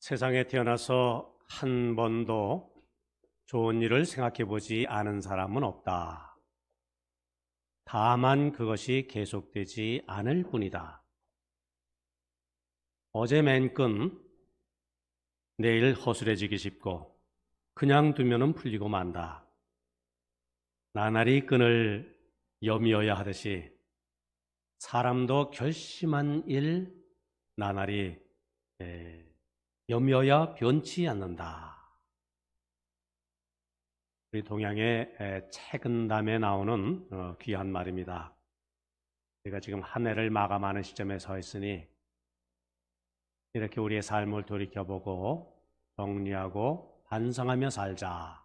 세상에 태어나서 한 번도 좋은 일을 생각해 보지 않은 사람은 없다. 다만 그것이 계속되지 않을 뿐이다. 어제 맨 끈 내일 허술해지기 쉽고 그냥 두면은 풀리고 만다. 나날이 끈을 여미어야 하듯이 사람도 결심한 일 나날이 여미어야 변치 않는다. 우리 동양의 책은담에 나오는 귀한 말입니다. 우리가 지금 한 해를 마감하는 시점에 서 있으니 이렇게 우리의 삶을 돌이켜보고 정리하고 반성하며 살자.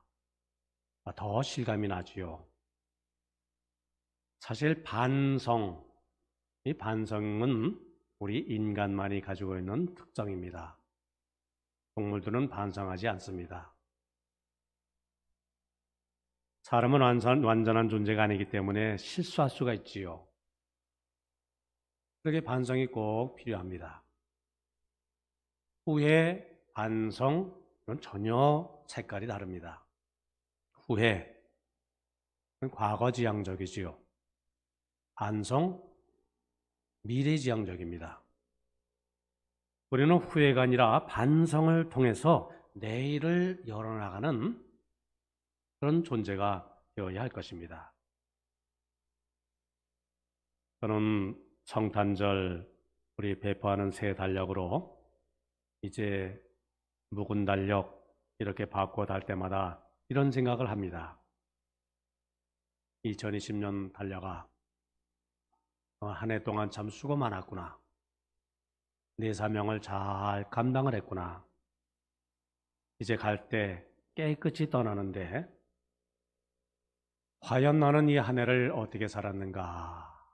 더 실감이 나지요. 사실 이 반성은 우리 인간만이 가지고 있는 특성입니다. 동물들은 반성하지 않습니다. 사람은 완전한 존재가 아니기 때문에 실수할 수가 있지요. 그렇게 반성이 꼭 필요합니다. 후회, 반성은 전혀 색깔이 다릅니다. 후회는 과거지향적이지요. 반성, 미래지향적입니다. 우리는 후회가 아니라 반성을 통해서 내일을 열어나가는 그런 존재가 되어야 할 것입니다. 저는 성탄절 우리 배포하는 새 달력으로 이제 묵은 달력 이렇게 바꿔 달 때마다 이런 생각을 합니다. 2020년 달려가 한 해 동안 참 수고 많았구나. 내 사명을 잘 감당을 했구나. 이제 갈 때 깨끗이 떠나는데 과연 나는 이 한 해를 어떻게 살았는가?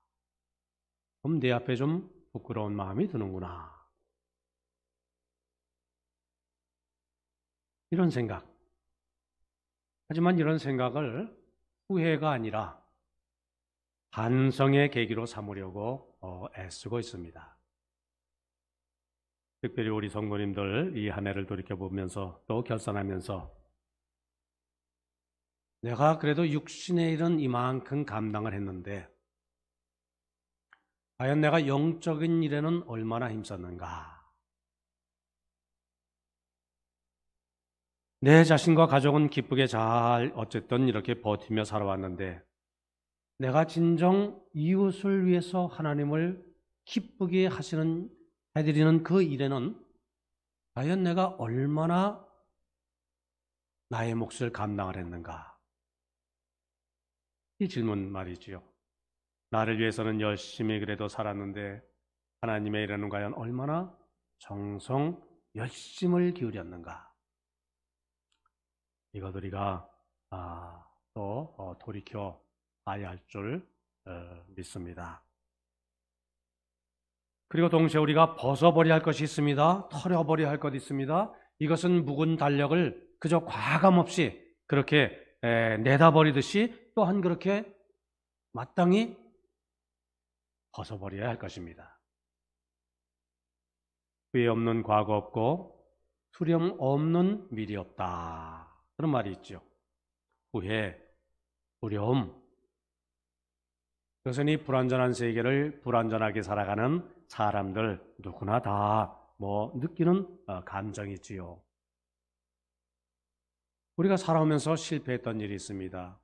그럼 내 앞에 좀 부끄러운 마음이 드는구나. 이런 생각. 하지만 이런 생각을 후회가 아니라 반성의 계기로 삼으려고 애쓰고 있습니다. 특별히 우리 성도님들 이 한 해를 돌이켜보면서 또 결산하면서 내가 그래도 육신의 일은 이만큼 감당을 했는데 과연 내가 영적인 일에는 얼마나 힘썼는가? 내 자신과 가족은 기쁘게 잘 어쨌든 이렇게 버티며 살아왔는데 내가 진정 이웃을 위해서 하나님을 기쁘게 해드리는 그 일에는 과연 내가 얼마나 나의 몫을 감당을 했는가? 이 질문 말이지요. 나를 위해서는 열심히 그래도 살았는데 하나님의 일에는 과연 얼마나 정성, 열심을 기울였는가? 이것 우리가 또 돌이켜 봐야 할 줄 믿습니다. 그리고 동시에 우리가 벗어버려야 할 것이 있습니다. 털어버려야 할 것이 있습니다. 이것은 묵은 달력을 그저 과감없이 그렇게 내다버리듯이 또한 그렇게 마땅히 벗어버려야 할 것입니다. 후회 없는 과거 없고 두려움 없는 미래 없다. 그런 말이 있죠. 후회, 두려움. 그것은 이 불완전한 세계를 불완전하게 살아가는 사람들 누구나 다 느끼는 감정이지요. 우리가 살아오면서 실패했던 일이 있습니다.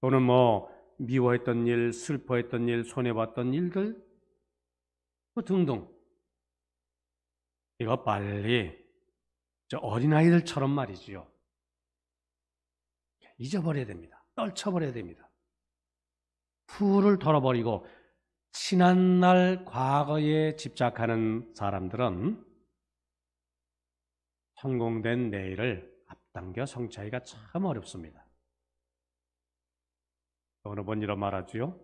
또는 미워했던 일, 슬퍼했던 일, 손해봤던 일들 등등. 이거 빨리 어린아이들처럼 말이지요. 잊어버려야 됩니다. 떨쳐버려야 됩니다. 풀을 털어버리고 지난날 과거에 집착하는 사람들은 성공된 내일을 앞당겨 성취하기가 참 어렵습니다. 어느 번 이런 말하지요.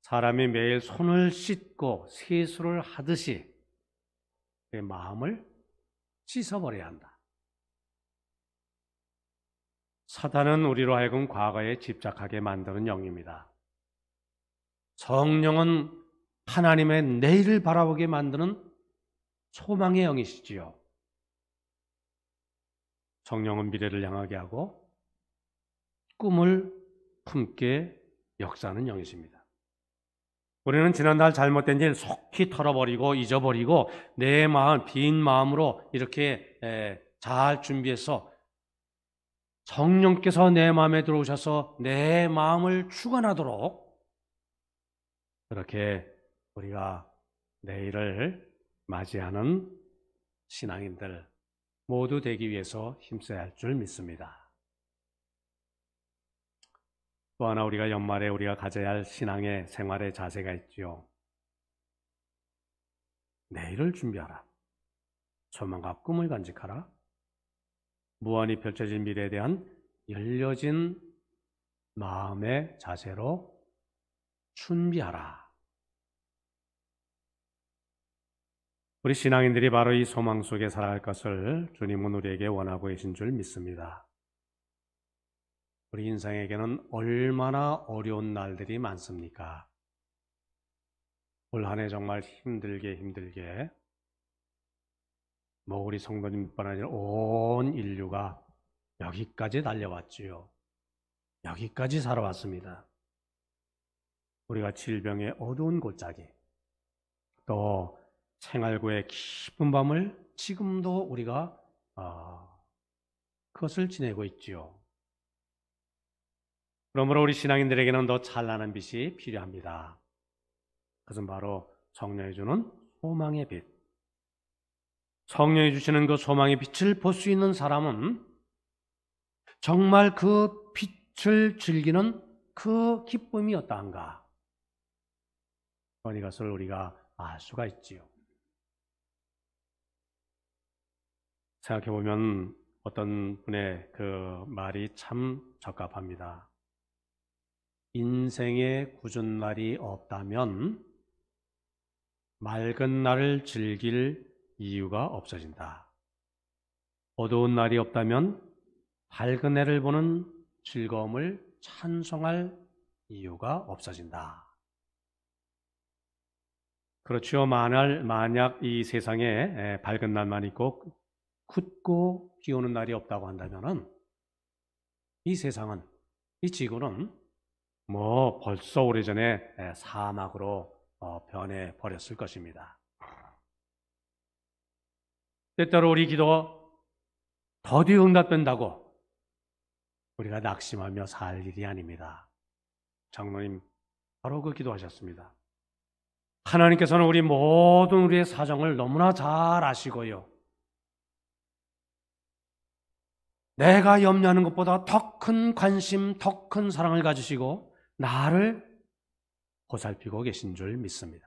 사람이 매일 손을 씻고 세수를 하듯이 내 마음을 씻어버려야 한다. 사단은 우리로 하여금 과거에 집착하게 만드는 영입니다. 성령은 하나님의 내일을 바라보게 만드는 소망의 영이시지요. 성령은 미래를 향하게 하고 꿈을 품게 역사하는 영이십니다. 우리는 지난날 잘못된 일 속히 털어버리고 잊어버리고 내 마음, 빈 마음으로 이렇게 잘 준비해서 성령께서 내 마음에 들어오셔서 내 마음을 주관하도록 그렇게 우리가 내일을 맞이하는 신앙인들 모두 되기 위해서 힘써야 할 줄 믿습니다. 또 하나 우리가 연말에 우리가 가져야 할 신앙의 생활의 자세가 있지요. 내일을 준비하라. 소망과 꿈을 간직하라. 무한히 펼쳐진 미래에 대한 열려진 마음의 자세로 준비하라. 우리 신앙인들이 바로 이 소망 속에 살아갈 것을 주님은 우리에게 원하고 계신 줄 믿습니다. 우리 인생에게는 얼마나 어려운 날들이 많습니까? 올 한 해 정말 힘들게 우리 성도님뿐 아니라 온 인류가 여기까지 달려왔지요. 여기까지 살아왔습니다. 우리가 질병의 어두운 골짜기, 또 생활고의 깊은 밤을 지금도 우리가 그것을 지내고 있지요. 그러므로 우리 신앙인들에게는 더 찬란한 빛이 필요합니다. 그것은 바로 성령이 주는 소망의 빛. 성령이 주시는 그 소망의 빛을 볼 수 있는 사람은 정말 그 빛을 즐기는 그 기쁨이 어떠한가? 이것을 우리가 알 수가 있지요. 생각해보면 어떤 분의 그 말이 참 적합합니다. 인생에 굳은 날이 없다면 맑은 날을 즐길 이유가 없어진다. 어두운 날이 없다면 밝은 해를 보는 즐거움을 찬송할 이유가 없어진다. 그렇죠. 만약 이 세상에 밝은 날만 있고 굳고 비 오는 날이 없다고 한다면 이 세상은, 이 지구는 벌써 오래전에 사막으로 변해버렸을 것입니다. 때때로 우리 기도가 더디 응답된다고 우리가 낙심하며 살 일이 아닙니다. 장로님 바로 그 기도하셨습니다. 하나님께서는 우리 모든 우리의 사정을 너무나 잘 아시고요. 내가 염려하는 것보다 더 큰 관심, 더 큰 사랑을 가지시고 나를 보살피고 계신 줄 믿습니다.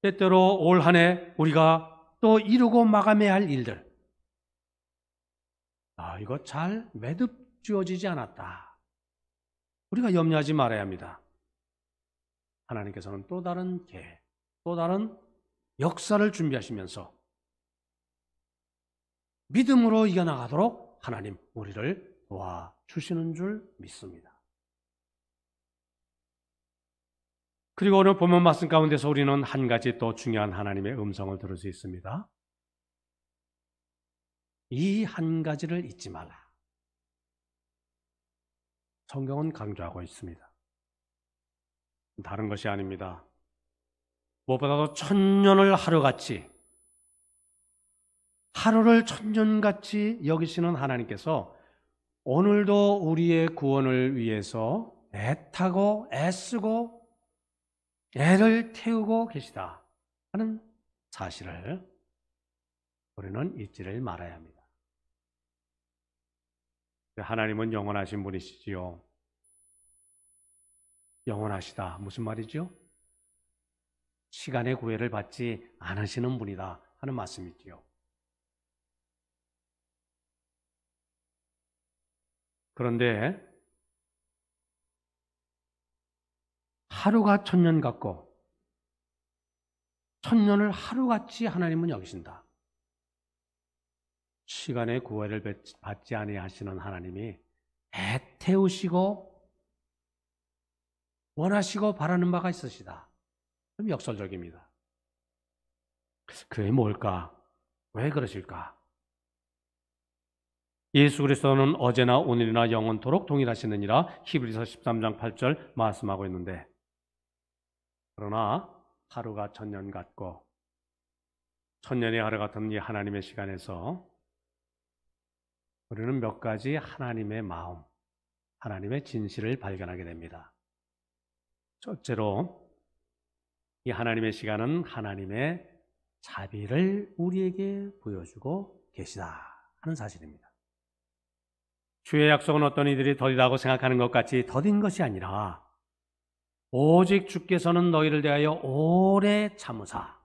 때때로 올 한 해 우리가 또 이루고 마감해야 할 일들, 이거 잘 매듭지어지지 않았다. 우리가 염려하지 말아야 합니다. 하나님께서는 또 다른 계획, 또 다른 역사를 준비하시면서 믿음으로 이겨나가도록 하나님 우리를 도와주시는 줄 믿습니다. 그리고 오늘 본문 말씀 가운데서 우리는 한 가지 또 중요한 하나님의 음성을 들을 수 있습니다. 이 한 가지를 잊지 말라. 성경은 강조하고 있습니다. 다른 것이 아닙니다. 무엇보다도 천년을 하루같이, 하루를 천년같이 여기시는 하나님께서 오늘도 우리의 구원을 위해서 애타고 애쓰고 애를 태우고 계시다 하는 사실을 우리는 잊지를 말아야 합니다. 하나님은 영원하신 분이시지요. 영원하시다. 무슨 말이죠? 시간의 구애를 받지 않으시는 분이다 하는 말씀이지요. 그런데 하루가 천년 같고 천년을 하루같이 하나님은 여기신다. 시간의 구애를 받지 아니하시는 하나님이 애태우시고 원하시고 바라는 바가 있으시다. 좀 역설적입니다. 그게 뭘까? 왜 그러실까? 예수 그리스도는 어제나 오늘이나 영원토록 동일하시느니라 히브리서 13장 8절 말씀하고 있는데, 그러나 하루가 천년 같고 천년이 하루 같은 이 하나님의 시간에서 우리는 몇 가지 하나님의 마음, 하나님의 진실을 발견하게 됩니다. 첫째로 이 하나님의 시간은 하나님의 자비를 우리에게 보여주고 계시다 하는 사실입니다. 주의 약속은 어떤 이들이 더디다고 생각하는 것 같이 더딘 것이 아니라 오직 주께서는 너희를 대하여 오래 참으사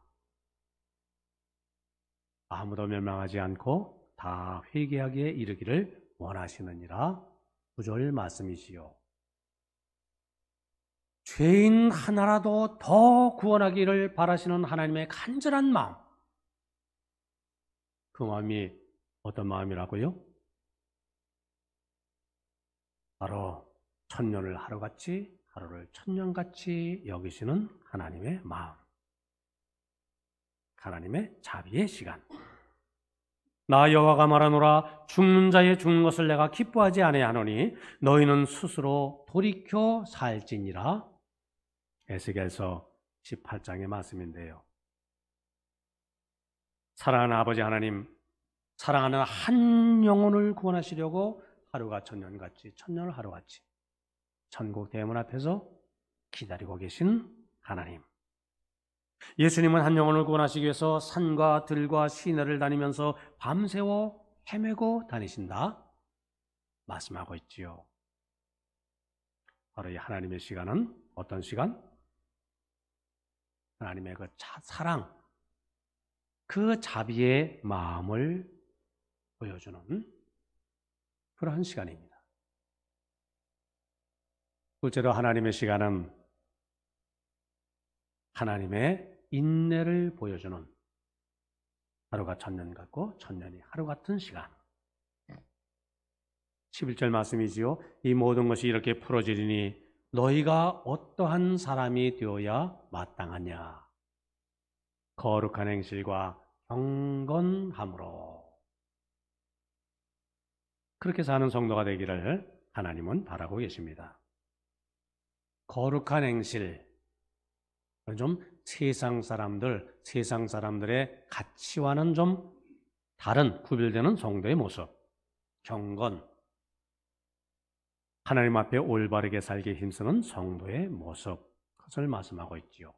아무도 멸망하지 않고 다 회개하기에 이르기를 원하시느니라. 9절 말씀이시요. 죄인 하나라도 더 구원하기를 바라시는 하나님의 간절한 마음, 그 마음이 어떤 마음이라고요? 바로 천년을 하루같이 하루를 천년같이 여기시는 하나님의 마음, 하나님의 자비의 시간. 나 여호와가 말하노라 죽는 자의 죽는 것을 내가 기뻐하지 아니하노니 너희는 스스로 돌이켜 살지니라. 에스겔서 18장의 말씀인데요. 사랑하는 아버지 하나님, 사랑하는 한 영혼을 구원하시려고 하루가 천년같이 천년을 하루같이 천국 대문 앞에서 기다리고 계신 하나님, 예수님은 한 영혼을 구원하시기 위해서 산과 들과 시내를 다니면서 밤새워 헤매고 다니신다 말씀하고 있지요. 바로 이 하나님의 시간은 어떤 시간? 하나님의 그 사랑, 그 자비의 마음을 보여주는 그러한 시간입니다. 둘째로 하나님의 시간은 하나님의 인내를 보여주는, 하루가 천년 같고 천년이 하루 같은 시간. 11절 말씀이지요. 이 모든 것이 이렇게 풀어지리니 너희가 어떠한 사람이 되어야 마땅하냐? 거룩한 행실과 경건함으로. 그렇게 사는 성도가 되기를 하나님은 바라고 계십니다. 거룩한 행실, 좀 세상 사람들의 가치와는 좀 다른 구별되는 성도의 모습, 경건, 하나님 앞에 올바르게 살기 힘쓰는 성도의 모습, 그것을 말씀하고 있지요.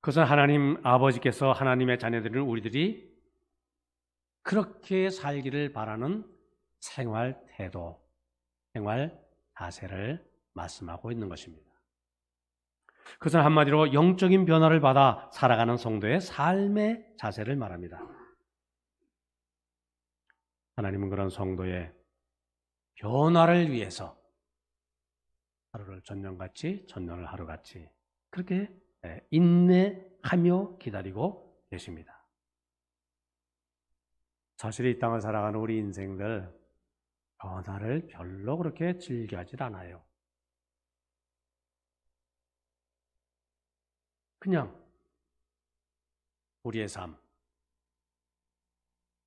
그것은 하나님 아버지께서 하나님의 자녀들인 우리들이 그렇게 살기를 바라는 생활 태도, 생활 자세를 말씀하고 있는 것입니다. 그것은 한마디로 영적인 변화를 받아 살아가는 성도의 삶의 자세를 말합니다. 하나님은 그런 성도의 변화를 위해서 하루를 천년같이 천년을 하루같이 그렇게 인내하며 기다리고 계십니다. 사실 이 땅을 살아가는 우리 인생들 변화를 별로 그렇게 즐겨하지 않아요. 그냥 우리의 삶,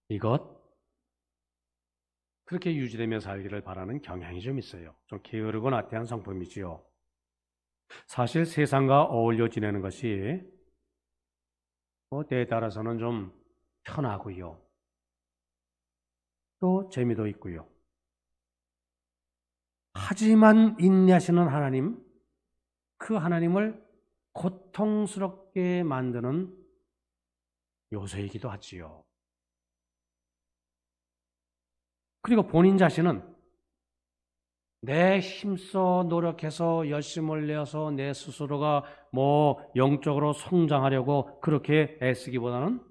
이것 그렇게 유지되며 살기를 바라는 경향이 좀 있어요. 좀 게으르고 나태한 성품이지요. 사실 세상과 어울려 지내는 것이 때에 따라서는 좀 편하고요. 또 재미도 있고요. 하지만 인내하시는 하나님, 그 하나님을 고통스럽게 만드는 요소이기도 하지요. 그리고 본인 자신은 내 힘써 노력해서 열심을 내어서 내 스스로가 영적으로 성장하려고 그렇게 애쓰기보다는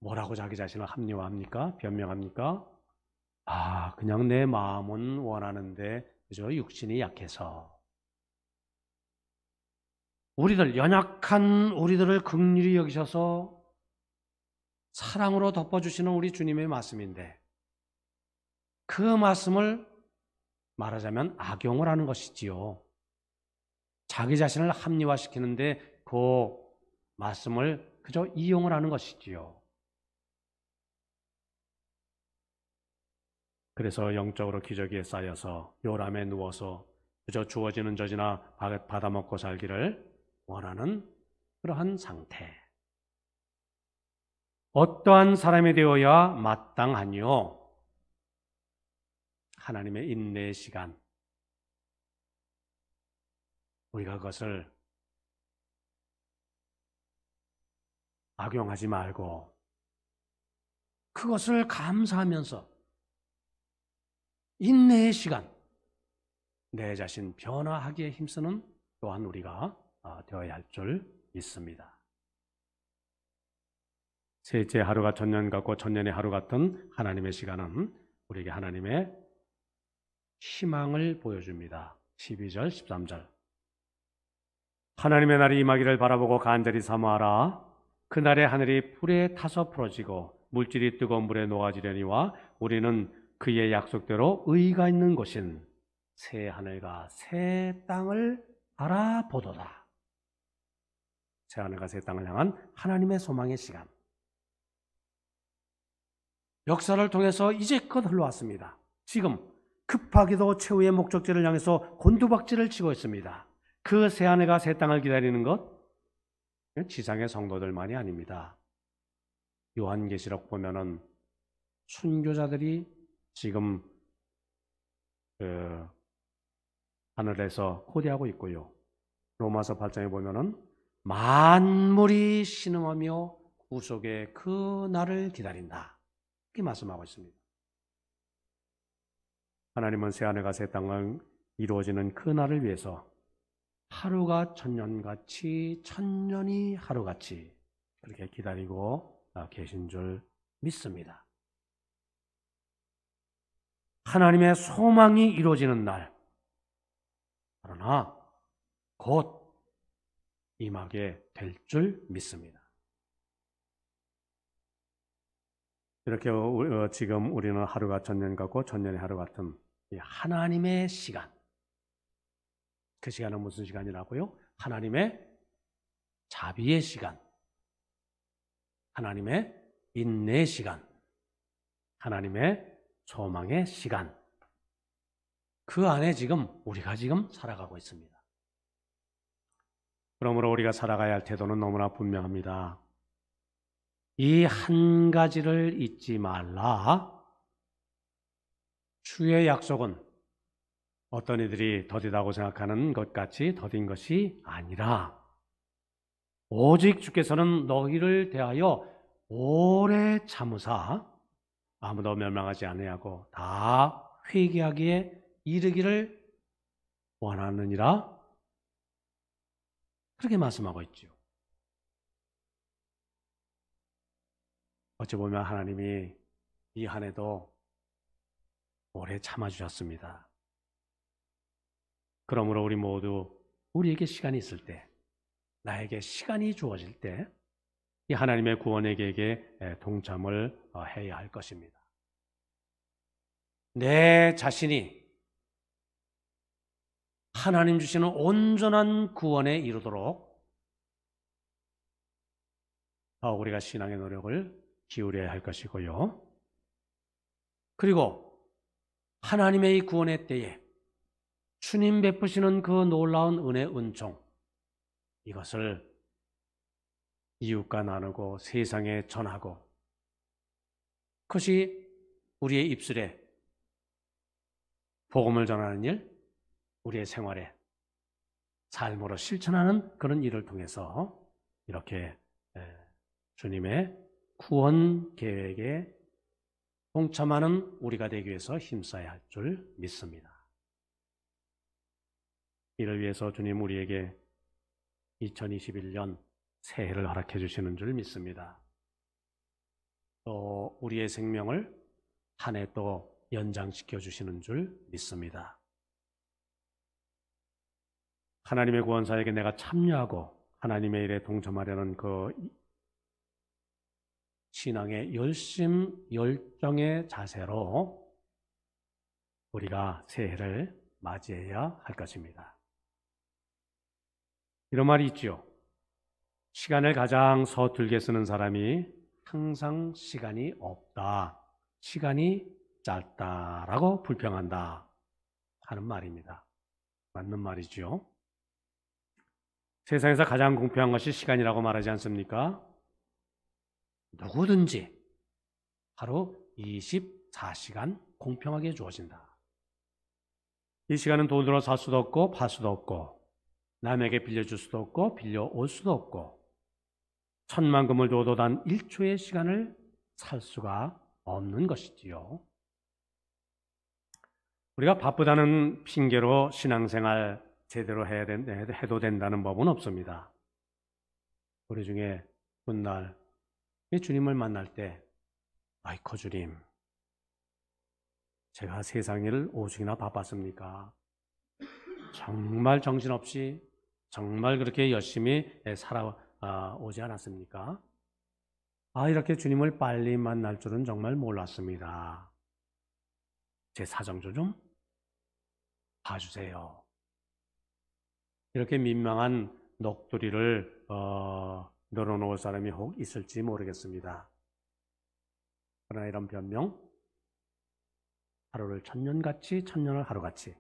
뭐라고 자기 자신을 합리화합니까? 변명합니까? 그냥 내 마음은 원하는데 그저 육신이 약해서. 우리들, 연약한 우리들을 긍휼히 여기셔서 사랑으로 덮어주시는 우리 주님의 말씀인데 그 말씀을 말하자면 악용을 하는 것이지요. 자기 자신을 합리화시키는데 그 말씀을 그저 이용을 하는 것이지요. 그래서 영적으로 기저귀에 쌓여서 요람에 누워서 그저 주어지는 젖이나 받아먹고 살기를 원하는 그러한 상태. 어떠한 사람이 되어야 마땅하니요? 하나님의 인내의 시간. 우리가 그것을 악용하지 말고 그것을 감사하면서 인내의 시간, 내 자신 변화하기에 힘쓰는 또한 우리가 되어야 할 줄 믿습니다. 셋째 하루가 천년 같고 천년의 하루 같은 하나님의 시간은 우리에게 하나님의 희망을 보여줍니다. 12절, 13절. 하나님의 날이 임하기를 바라보고 간절히 사모하라. 그날에 하늘이 불에 타서 풀어지고 물질이 뜨거운 물에 녹아지려니와 우리는 그의 약속대로 의가 있는 곳인 새 하늘과 새 땅을 바라보도다. 새 하늘과 새 땅을 향한 하나님의 소망의 시간. 역사를 통해서 이제껏 흘러왔습니다. 지금 급하게도 최후의 목적지를 향해서 곤두박질을 치고 있습니다. 그 새 하늘과 새 땅을 기다리는 것 지상의 성도들만이 아닙니다. 요한계시록 보면은 순교자들이 지금 하늘에서 호대하고 있고요. 로마서 8장에 보면은 만물이 신음하며 구속의 그 날을 기다린다. 이렇게 말씀하고 있습니다. 하나님은 새 하늘과 새 땅을 이루어지는 그 날을 위해서 하루가 천년같이 천년이 하루같이 그렇게 기다리고 계신 줄 믿습니다. 하나님의 소망이 이루어지는 날, 그러나 곧 임하게 될 줄 믿습니다. 이렇게 지금 우리는 하루가 천년 같고 천년의 하루 같은 이 하나님의 시간, 그 시간은 무슨 시간이라고요? 하나님의 자비의 시간, 하나님의 인내의 시간, 하나님의 소망의 시간, 그 안에 지금 우리가 지금 살아가고 있습니다. 그러므로 우리가 살아가야 할 태도는 너무나 분명합니다. 이 한 가지를 잊지 말라. 주의 약속은 어떤 이들이 더디다고 생각하는 것 같이 더딘 것이 아니라 오직 주께서는 너희를 대하여 오래 참으사 아무도 멸망하지 아니하고 다 회개하기에 이르기를 원하느니라. 그렇게 말씀하고 있죠. 어찌 보면 하나님이 이 한 해도 오래 참아주셨습니다. 그러므로 우리 모두 우리에게 시간이 있을 때, 나에게 시간이 주어질 때 이 하나님의 구원의 계획에 동참을 해야 할 것입니다. 내 자신이 하나님 주시는 온전한 구원에 이르도록 우리가 신앙의 노력을 기울여야 할 것이고요. 그리고 하나님의 이 구원의 때에 주님 베푸시는 그 놀라운 은혜 은총, 이것을 이웃과 나누고 세상에 전하고 그것이 우리의 입술에 복음을 전하는 일, 우리의 생활에 삶으로 실천하는 그런 일을 통해서 이렇게 주님의 구원 계획에 동참하는 우리가 되기 위해서 힘써야 할 줄 믿습니다. 이를 위해서 주님 우리에게 2021년 새해를 허락해 주시는 줄 믿습니다. 또 우리의 생명을 한 해 또 연장시켜 주시는 줄 믿습니다. 하나님의 구원사에게 내가 참여하고 하나님의 일에 동참하려는 그 신앙의 열심, 열정의 자세로 우리가 새해를 맞이해야 할 것입니다. 이런 말이 있죠. 시간을 가장 서툴게 쓰는 사람이 항상 시간이 없다, 시간이 짧다라고 불평한다 하는 말입니다. 맞는 말이죠. 세상에서 가장 공평한 것이 시간이라고 말하지 않습니까? 누구든지 하루 24시간 공평하게 주어진다. 이 시간은 돈으로 살 수도 없고 팔 수도 없고 남에게 빌려줄 수도 없고 빌려올 수도 없고 천만금을 줘도 단 1초의 시간을 살 수가 없는 것이지요. 우리가 바쁘다는 핑계로 신앙생활 제대로 해도 된다는 법은 없습니다. 우리 중에 훗날 주님을 만날 때 아이고 주님, 제가 세상 일을 오죽이나 바빴습니까? 정말 정신없이 정말 그렇게 열심히 살아오지 않았습니까? 이렇게 주님을 빨리 만날 줄은 정말 몰랐습니다. 제 사정 좀 봐주세요. 이렇게 민망한 녹두리를 늘어놓을 사람이 혹 있을지 모르겠습니다. 그러나 이런 변명, 하루를 천년같이 천년을 하루같이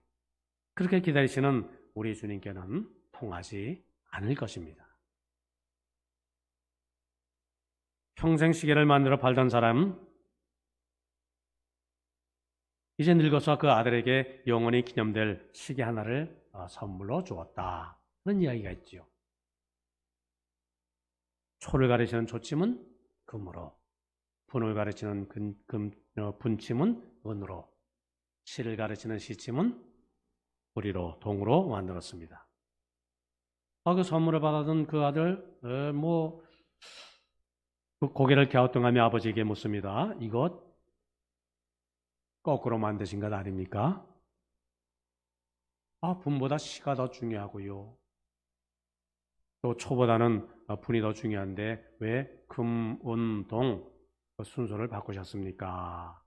그렇게 기다리시는 우리 주님께는 통하지 않을 것입니다. 평생 시계를 만들어 팔던 사람, 이제 늙어서 그 아들에게 영원히 기념될 시계 하나를 선물로 주었다 그런 이야기가 있지요. 초를 가르치는 초침은 금으로, 분을 가르치는 분침은 은으로, 시를 가르치는 시침은 우리로 동으로 만들었습니다. 그 선물을 받았던 그 아들 그 고개를 갸우뚱하며 아버지에게 묻습니다. 이것 거꾸로 만드신 것 아닙니까? 분보다 시가 더 중요하고요. 또 초보다는 분이 더 중요한데 왜 금, 은, 동 순서를 바꾸셨습니까?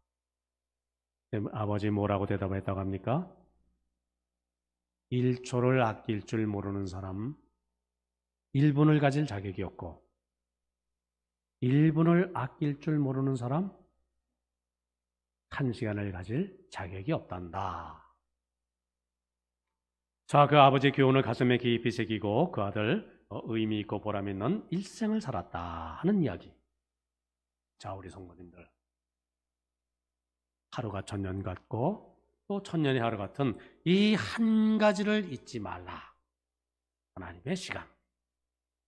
아버지 뭐라고 대답했다고 합니까? 1초를 아낄 줄 모르는 사람, 1분을 가질 자격이 없고 1분을 아낄 줄 모르는 사람, 1시간을 가질 자격이 없단다. 자, 그 아버지의 교훈을 가슴에 깊이 새기고 그 아들 의미 있고 보람 있는 일생을 살았다 하는 이야기. 자, 우리 성도님들, 하루가 천년 같고 또 천년이 하루 같은 이 한 가지를 잊지 말라. 하나님의 시간.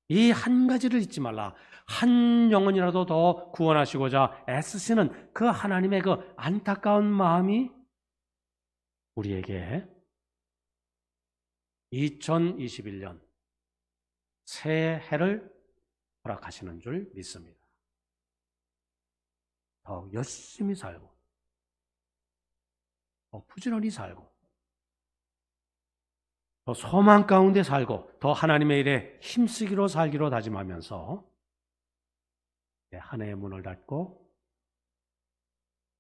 이 한 가지를 잊지 말라. 한 영혼이라도 더 구원하시고자 애쓰시는 그 하나님의 그 안타까운 마음이 우리에게 2021년 새해를 허락하시는 줄 믿습니다. 더 열심히 살고 더 부지런히 살고 더 소망 가운데 살고 더 하나님의 일에 힘쓰기로 살기로 다짐하면서 한 해의 문을 닫고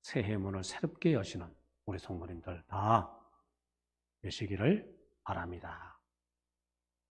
새해의 문을 새롭게 여시는 우리 성도님들 다 되시기를 바랍니다.